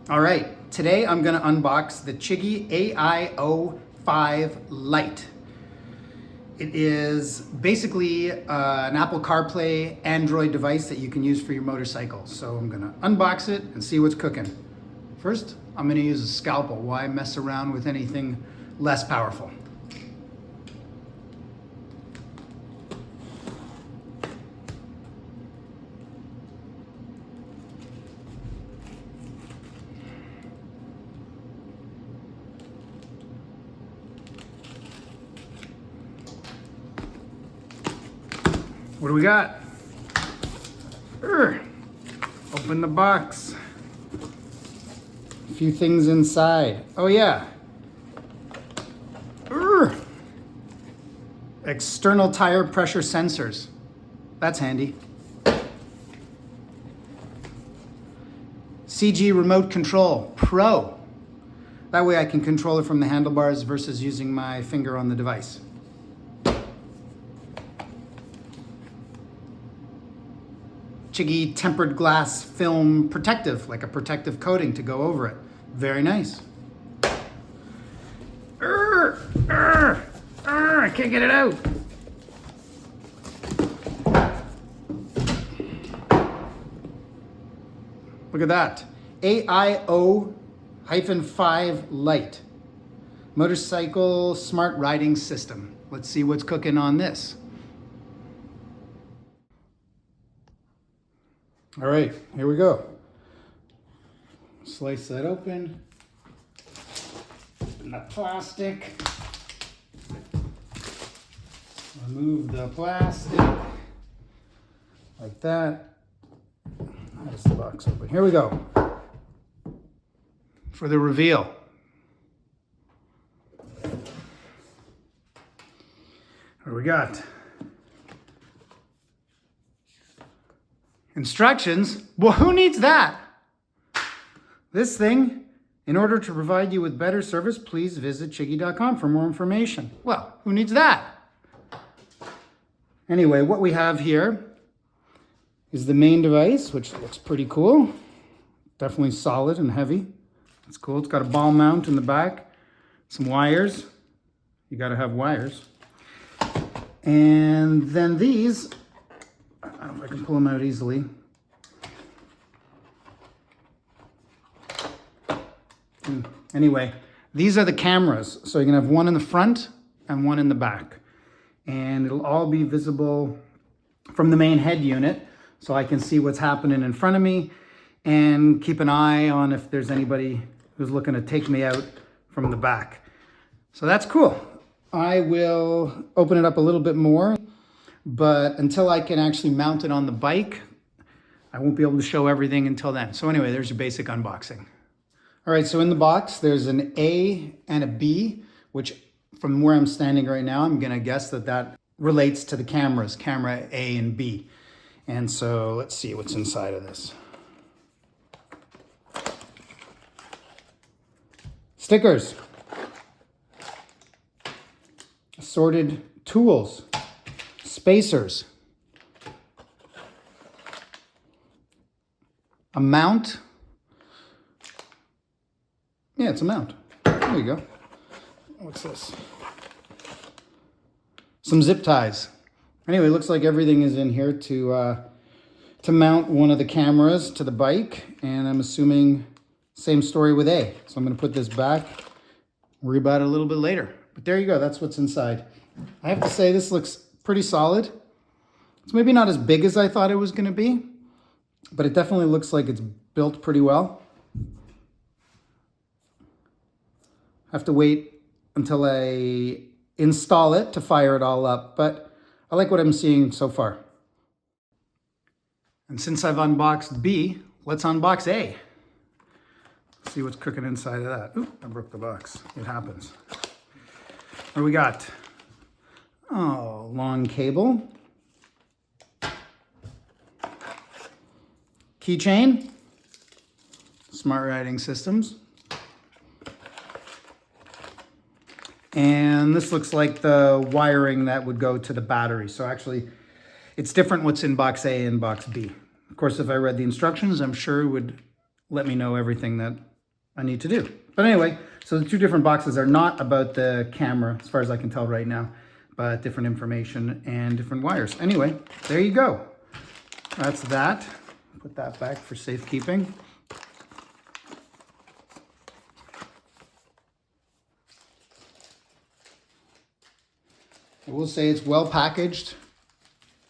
All right, today I'm gonna unbox the Chigee AIO-5 Lite. It is basically an Apple CarPlay Android device that you can use for your motorcycle. So I'm gonna unbox it and see what's cooking. First, I'm gonna use a scalpel. Why mess around with anything less powerful? What do we got? Open the box. A few things inside. Oh yeah. External tire pressure sensors. That's handy. Chigee Remote Control Pro. That way I can control it from the handlebars versus using my finger on the device. Chigee tempered glass film protective, like a protective coating to go over it. Very nice. I can't get it out. Look at that. AIO-5 Lite. Motorcycle smart riding system. Let's see what's cooking on this. All right, here we go. Slice that open. Open the plastic. Remove the plastic. Like that. That's the box open. Here we go. For the reveal. What do we got? Instructions? Well, who needs that? This thing, in order to provide you with better service, please visit chigee.com for more information. Well, who needs that? Anyway, what we have here is the main device, which looks pretty cool. Definitely solid and heavy. It's cool. It's got a ball mount in the back, some wires. You got to have wires. And then these, I don't know if I can pull them out easily. Anyway, these are the cameras. So you can have one in the front and one in the back. And it'll all be visible from the main head unit. So I can see what's happening in front of me and keep an eye on if there's anybody who's looking to take me out from the back. So that's cool. I will open it up a little bit more. But until I can actually mount it on the bike, I won't be able to show everything until then. So anyway, there's your basic unboxing. All right, so in the box, there's an A and a B, which from where I'm standing right now, I'm gonna guess that that relates to the cameras, camera A and B. And so let's see what's inside of this. Stickers. Assorted tools. Spacers, a mount. Yeah, it's a mount. There you go. What's this? Some zip ties. Anyway, it looks like everything is in here to mount one of the cameras to the bike, and I'm assuming same story with A. So I'm going to put this back, worry about it a little bit later. But there you go. That's what's inside. I have to say this looks pretty solid. It's maybe not as big as I thought it was going to be, but it definitely looks like it's built pretty well. I have to wait until I install it to fire it all up, but I like what I'm seeing so far. And since I've unboxed B, let's unbox A. Let's see what's cooking inside of that. Ooh, I broke the box. It happens. What do we got? Oh, long cable. Keychain. Smart riding systems. And this looks like the wiring that would go to the battery. So actually, it's different what's in box A and box B. Of course, if I read the instructions, I'm sure it would let me know everything that I need to do. But anyway, so the two different boxes are not about the camera, as far as I can tell right now, but different information and different wires. Anyway, there you go. That's that. Put that back for safekeeping. I will say it's well packaged,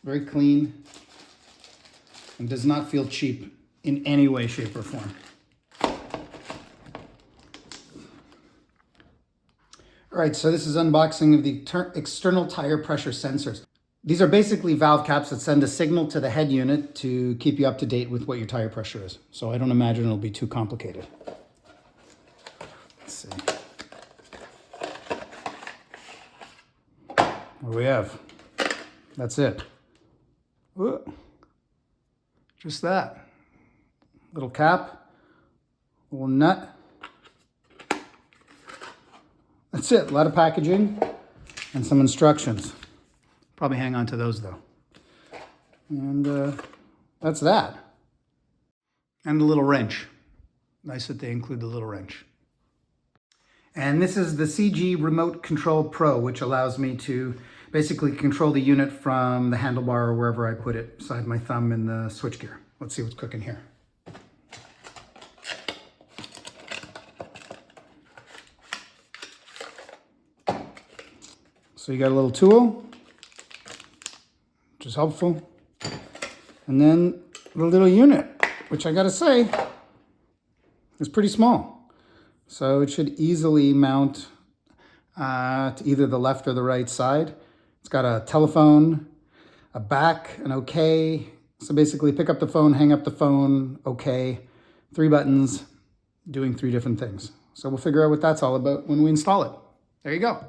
very clean, and does not feel cheap in any way, shape, or form. All right, so this is unboxing of the external tire pressure sensors. These are basically valve caps that send a signal to the head unit to keep you up to date with what your tire pressure is. So I don't imagine it'll be too complicated. Let's see. What do we have? That's it. Whoa. Just that. Little cap, little nut. That's it. A lot of packaging and some instructions. Probably hang on to those though. And that's that. And the little wrench. Nice that they include the little wrench. And this is the Chigee Remote Control Pro, which allows me to basically control the unit from the handlebar or wherever I put it, beside my thumb in the switchgear. Let's see what's cooking here. So you got a little tool, which is helpful. And then the little unit, which I gotta say, is pretty small. So it should easily mount to either the left or the right side. It's got a telephone, a back, an OK. So basically pick up the phone, hang up the phone, OK. 3 buttons doing 3 different things. So we'll figure out what that's all about when we install it. There you go.